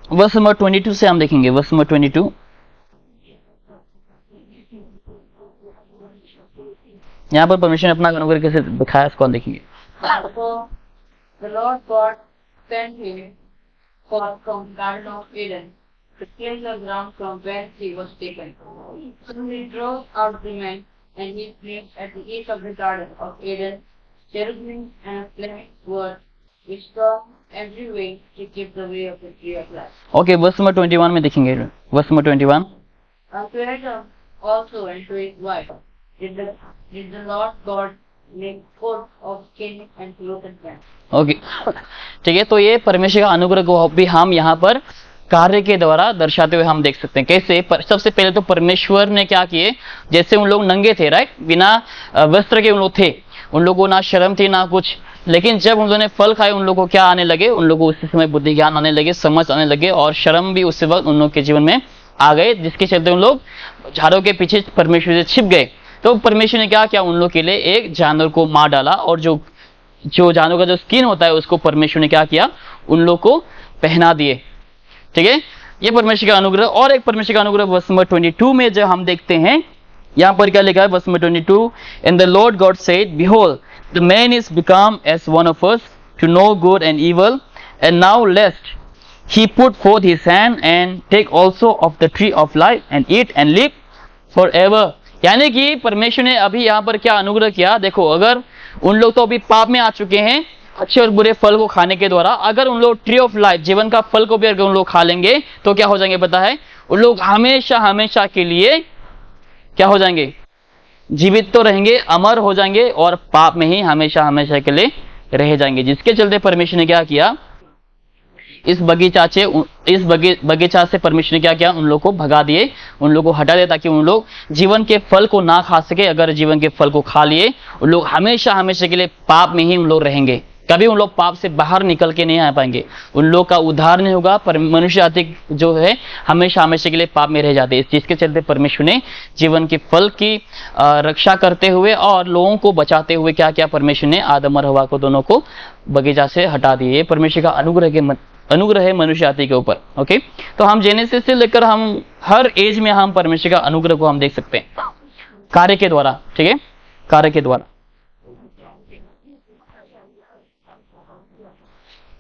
वर्स नंबर 22 से हम देखेंगे। वर्स नंबर 22, यहाँ पर परमेश्वर ने अपना अनुग्रह कैसे दिखाया, इसको हम देखेंगे। So the Lord God sent him forth from Garden of Eden to till the ground from whence he was taken. So he drove out the man, and he placed at the east of the Garden of Eden cherubim and a flame sword, which saw every way to keep the way of the tree of life. Okay, verse number 21 में देखेंगे। Verse number 21, Unto Adam also and to his wife did the Lord God make coat of skin and clothed them. Okay, ठीक है, तो ये परमेश्वर का अनुग्रह को भी हम यहाँ पर कार्य के द्वारा दर्शाते हुए हम देख सकते हैं। कैसे? सबसे पहले तो परमेश्वर ने क्या किए, जैसे उन लोग नंगे थे, राइट, बिना वस्त्र के उन लोग थे, उन लोगों को ना शर्म थी ना कुछ, लेकिन जब उन लोगों ने फल खाए उन लोगों को क्या आने लगे, उन लोगों को उसी समय बुद्धि ज्ञान आने लगे, समझ आने लगे, और शर्म भी उसी वक्त उन लोगों के जीवन में आ गए, जिसके चलते उन लोग झाड़ों के पीछे परमेश्वर से छिप गए। तो परमेश्वर ने क्या किया, उन लोग के लिए एक जानवर को मार डाला, और जो जानवर का जो स्किन होता है उसको परमेश्वर ने क्या किया, उन लोग को पहना दिए। ठीक है, ये परमेश्वर का अनुग्रह। और एक परमेश्वर का अनुग्रह वर्स नंबर 22 में जब हम देखते हैं, यहाँ पर क्या लिखा है, verse number 22, and the Lord God said, behold the man is become as one of us to know good and evil, and now lest he put forth his hand and take also of the tree of life and eat and live forever। यानी कि परमेश्वर ने अभी यहाँ पर क्या अनुग्रह किया, देखो, अगर उन लोग तो अभी पाप में आ चुके हैं अच्छे और बुरे फल को खाने के द्वारा, अगर उन लोग ट्री ऑफ लाइफ जीवन का फल को भी अगर उन लोग खा लेंगे तो क्या हो जाएंगे पता है, उन लोग हमेशा हमेशा के लिए क्या हो जाएंगे, जीवित तो रहेंगे, अमर हो जाएंगे, और पाप में ही हमेशा हमेशा के लिए रह जाएंगे। जिसके चलते परमेश्वर ने क्या किया, इस बगीचा से परमेश्वर ने क्या किया, उन लोग को भगा दिए, उन लोग को हटा दिया, ताकि उन लोग जीवन के फल को ना खा सके। अगर जीवन के फल को खा लिए उन लोग हमेशा हमेशा के लिए पाप में ही उन लोग रहेंगे, कभी उन लोग पाप से बाहर निकल के नहीं आ पाएंगे, उन लोग का उद्धार नहीं होगा। पर मनुष्य जाति जो है हमेशा हमेशा के लिए पाप में रह जाते हैं। इस चीज के चलते परमेश्वर ने जीवन के फल की रक्षा करते हुए और लोगों को बचाते हुए क्या किया, परमेश्वर ने आदम और हवा को दोनों को बगीचा से हटा दिए। परमेश्वर का अनुग्रह है मनुष्य जाति के ऊपर। ओके, तो हम जेनेसिस से लेकर हम हर एज में हम परमेश्वर का अनुग्रह को हम देख सकते हैं कार्य के द्वारा। ठीक है, कार्य के द्वारा।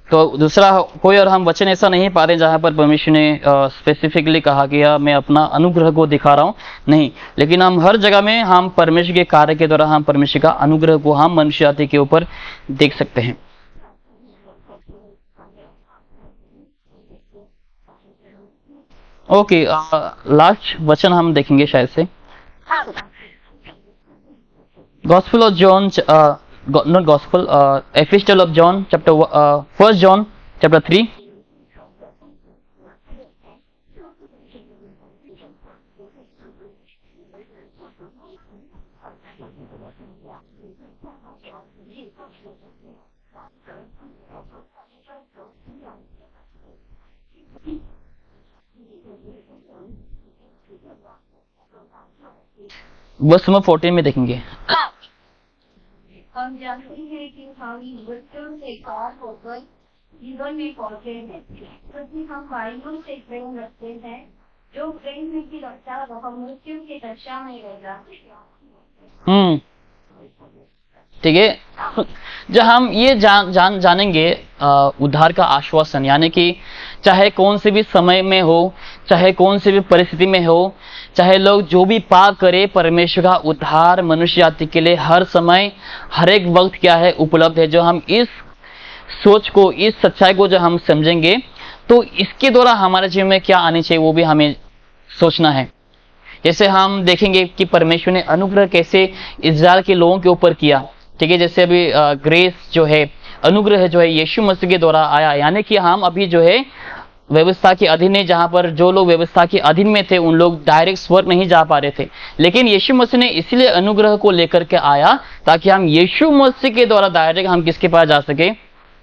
तो दूसरा कोई और हम वचन ऐसा नहीं पा रहे जहां पर परमेश्वर ने स्पेसिफिकली कहा कि मैं अपना अनुग्रह को दिखा रहा हूं, नहीं, लेकिन हम हर जगह में हम परमेश्वर के कार्य के द्वारा हम परमेश्वर का अनुग्रह को हम मनुष्य जाति के ऊपर देख सकते हैं। ओके, लास्ट वचन हम देखेंगे शायद से, gospel of John, not gospel, epistle of John chapter 1 John chapter 3। Verse number 14 में देखेंगे। हम जानते हैं कि हम मृत्यु से पार होकर जीवन में पहुंचे हैं, क्योंकि हम भाइयों से प्रेम रखते हैं। जो प्रेम में की रखता वह मृत्यु की रक्षा में रहेगा। ठीक है। जब हम ये जानेंगे उद्धार का आश्वासन, यानी कि चाहे कौन से भी समय में हो, चाहे कौन से भी परिस्थिति में हो, चाहे लोग जो भी पाप करे, परमेश्वर का उद्धार मनुष्य जाति के लिए हर समय हर एक वक्त क्या है, उपलब्ध है। जो हम इस सोच को, इस सच्चाई को जो हम समझेंगे, तो इसके द्वारा हमारे जीवन में क्या आनी चाहिए वो भी हमें सोचना है। जैसे हम देखेंगे कि परमेश्वर ने अनुग्रह कैसे इस्राएल के लोगों के ऊपर किया। ठीक है, जैसे अभी ग्रेस जो है, अनुग्रह जो है यीशु मसीह के द्वारा आया, यानी कि हम अभी जो है व्यवस्था के अधीन है, जहां पर जो लोग व्यवस्था के अधीन में थे उन लोग डायरेक्ट स्वर्ग नहीं जा पा रहे थे, लेकिन यीशु मसीह ने इसलिए अनुग्रह को लेकर के आया ताकि हम यीशु मसीह के द्वारा डायरेक्ट हम किसके पास जा सके,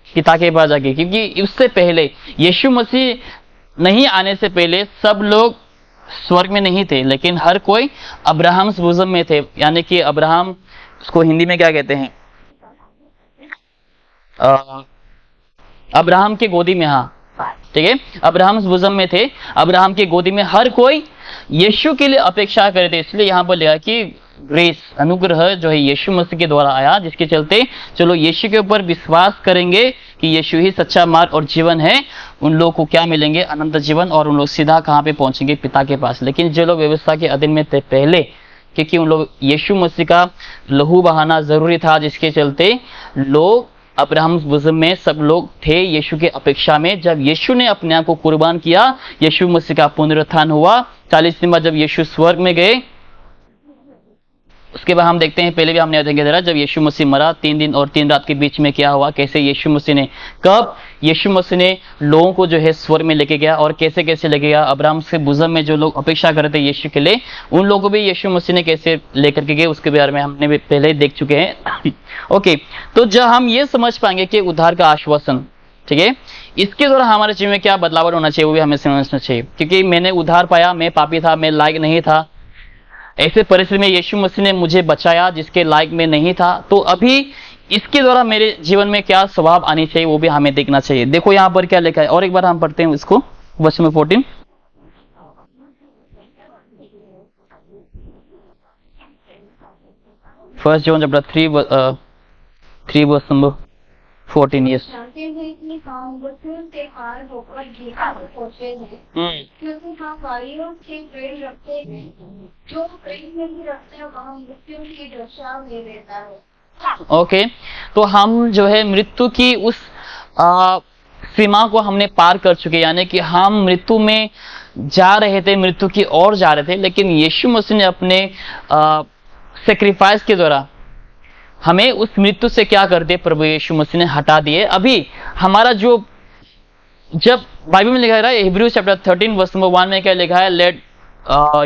पिता के पास जाके। क्योंकि उससे पहले यीशु मसीह नहीं आने से पहले सब लोग स्वर्ग में नहीं थे, लेकिन हर कोई अब्राहम बोझम में थे, यानी कि अब्राहम, उसको हिंदी में क्या कहते हैं, अब्राहम के गोदी में। हाँ ठीक है, अब्राहम बोझम में थे, अब्राहम की गोदी में हर कोई यीशु के लिए अपेक्षा करे थे। इसलिए यहाँ पर लिखा कि ग्रेस, अनुग्रह जो है यीशु मसीह के द्वारा आया, जिसके चलते चलो यीशु के ऊपर विश्वास करेंगे कि यीशु ही सच्चा मार्ग और जीवन है, उन लोगों को क्या मिलेंगे, अनंत जीवन, और उन लोग सीधा कहाँ पे पहुंचेंगे, पिता के पास। लेकिन जो लोग व्यवस्था के अधीन में थे पहले, क्योंकि उन लोग यीशु मसीह का लहू बहाना जरूरी था, जिसके चलते लोग अब्राहम बोझम में सब लोग थे यीशु के अपेक्षा में। जब यीशु ने अपने आप को कुर्बान किया, यीशु मसीह का पुनरुत्थान हुआ, 40 दिन बाद जब यीशु स्वर्ग में गए, उसके बाद हम देखते हैं, पहले भी हमने अध्ययन किया, जब यीशु मसीह मरा 3 दिन और 3 रात के बीच में क्या हुआ, कैसे यीशु मसीह ने, कब यीशु मसीह ने लोगों को जो है स्वर्ग में लेके गया, और कैसे कैसे लेके गया। अब्राहम से बोझम में जो लोग अपेक्षा कर रहे थे यीशु के लिए, उन लोगों को भी यीशु मसीह ने कैसे लेकर के गए, उसके बारे में हमने भी पहले देख चुके हैं। ओके, तो जब हम ये समझ पाएंगे कि उद्धार का आश्वासन, ठीक है, इसके द्वारा हमारे जीवन में क्या बदलाव होना चाहिए वो भी हमें समझना चाहिए। क्योंकि मैंने उद्धार पाया, मैं पापी था, मैं लायक नहीं था, ऐसे परिस्थिति में यीशु मसीह ने मुझे बचाया जिसके लायक में नहीं था। तो अभी इसके द्वारा मेरे जीवन में क्या स्वभाव आनी चाहिए वो भी हमें देखना चाहिए। देखो यहाँ पर क्या लिखा है, और एक बार हम पढ़ते हैं इसको, verse number 14। First John chapter 3 verse number 14। Yes, जानते हैं कि हम मृत्यु से पार होकर जीवन में पहुंचे हैं, क्योंकि हम भाइयों से प्रेम रखते हैं। जो प्रेम नहीं रखते वह मृत्यु की रक्षा में रहता है। ओके, तो हम जो है मृत्यु की उस सीमा को हमने पार कर चुके, यानी कि हम मृत्यु में जा रहे थे, मृत्यु की ओर जा रहे थे, लेकिन यीशु मसीह ने अपने सेक्रीफाइस के द्वारा हमें उस मृत्यु से क्या कर दिए, प्रभु यीशु मसीह ने हटा दिए। अभी हमारा जो, जब बाइबल में लिखा है हिब्रू चैप्टर 13 वर्स नंबर 1 में क्या लिखा है, let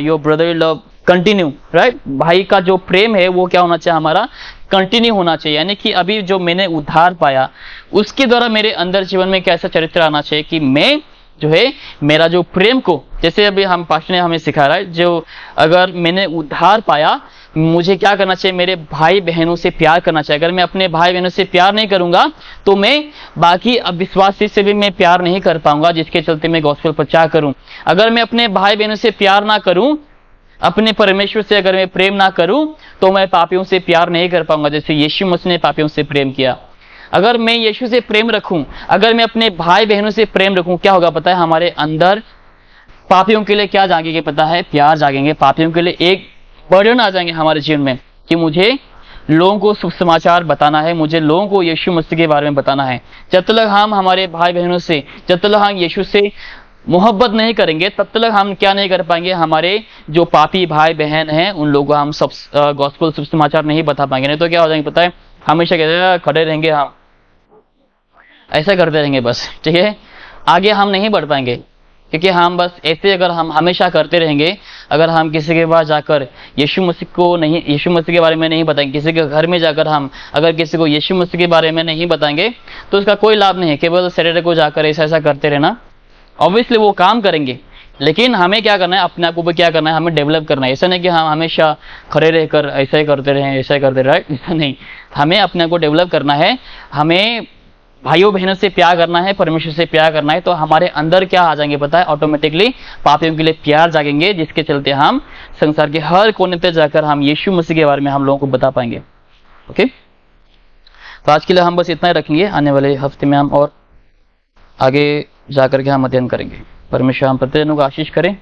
your brotherly love continue, right. भाई का जो प्रेम है वो क्या होना चाहिए, हमारा कंटिन्यू होना चाहिए। यानी कि अभी जो मैंने उद्धार पाया, उसके द्वारा मेरे अंदर जीवन में कैसा चरित्र आना चाहिए कि मैं जो है मेरा जो प्रेम को, जैसे अभी हम पास्टर ने हमें सिखा रहा है, जो अगर मैंने उद्धार पाया, मुझे क्या करना चाहिए, मेरे भाई बहनों से प्यार करना चाहिए। अगर मैं अपने भाई बहनों से प्यार नहीं करूंगा तो मैं बाकी अविश्वासी से भी मैं प्यार नहीं कर पाऊंगा, जिसके चलते मैं गॉस्पेल प्रचार करूं। अगर मैं अपने भाई बहनों से प्यार ना करूं, अपने परमेश्वर से अगर मैं प्रेम ना करूं, तो मैं पापियों से प्यार नहीं कर पाऊंगा, जैसे यीशु मसीह ने पापियों से प्रेम किया। अगर मैं यीशु से प्रेम रखूं, अगर मैं अपने भाई बहनों से प्रेम रखूं, क्या होगा पता है, हमारे अंदर पापियों के लिए क्या जागेंगे पता है, प्यार जागेंगे। पापियों के लिए एक बर्डन आ जाएंगे हमारे जीवन में कि मुझे लोगों को शुभ समाचार बताना है, मुझे लोगों को यीशु मसीह के बारे में बताना है। जब तक हम हमारे भाई बहनों से, जब तक हम यीशु से मोहब्बत नहीं करेंगे तब तक हम क्या नहीं कर पाएंगे, हमारे जो पापी भाई बहन हैं उन लोगों को हम सब गॉस्पेल शुभ समाचार नहीं बता पाएंगे। नहीं तो क्या हो जाएंगे पता है, हमेशा कहते हैं खड़े रहेंगे, हम ऐसा करते रहेंगे बस, ठीक है, आगे हम नहीं बढ़ पाएंगे। क्योंकि हम बस ऐसे अगर हम हमेशा करते रहेंगे, अगर हम किसी के पास जाकर यीशु मसीह को नहीं, यीशु मसीह के बारे में नहीं बताएंगे, किसी के घर में जाकर हम अगर किसी को यीशु मसीह के बारे में नहीं बताएंगे तो उसका कोई लाभ नहीं है। केवल सैटरडे को जाकर ऐसा ऐसा करते रहना, ऑब्वियसली वो काम करेंगे, लेकिन हमें क्या करना है, अपने आप को क्या करना है, हमें डेवलप करना है। ऐसा नहीं कि हम हमेशा खड़े रहकर ऐसा ही करते रहें, ऐसा ही करते रहे, ऐसा नहीं, हमें अपने आप को डेवलप करना है। हमें भाइयों बहनों से प्यार करना है, परमेश्वर से प्यार करना है, तो हमारे अंदर क्या आ जाएंगे पता है, ऑटोमेटिकली पापियों के लिए प्यार जागेंगे, जिसके चलते हम संसार के हर कोने पे जाकर हम यीशु मसीह के बारे में हम लोगों को बता पाएंगे। ओके, तो आज के लिए हम बस इतना ही रखेंगे। आने वाले हफ्ते में हम और आगे जाकर के हम अध्ययन करेंगे। परमेश्वर हम प्रत्येक को आशीष करें।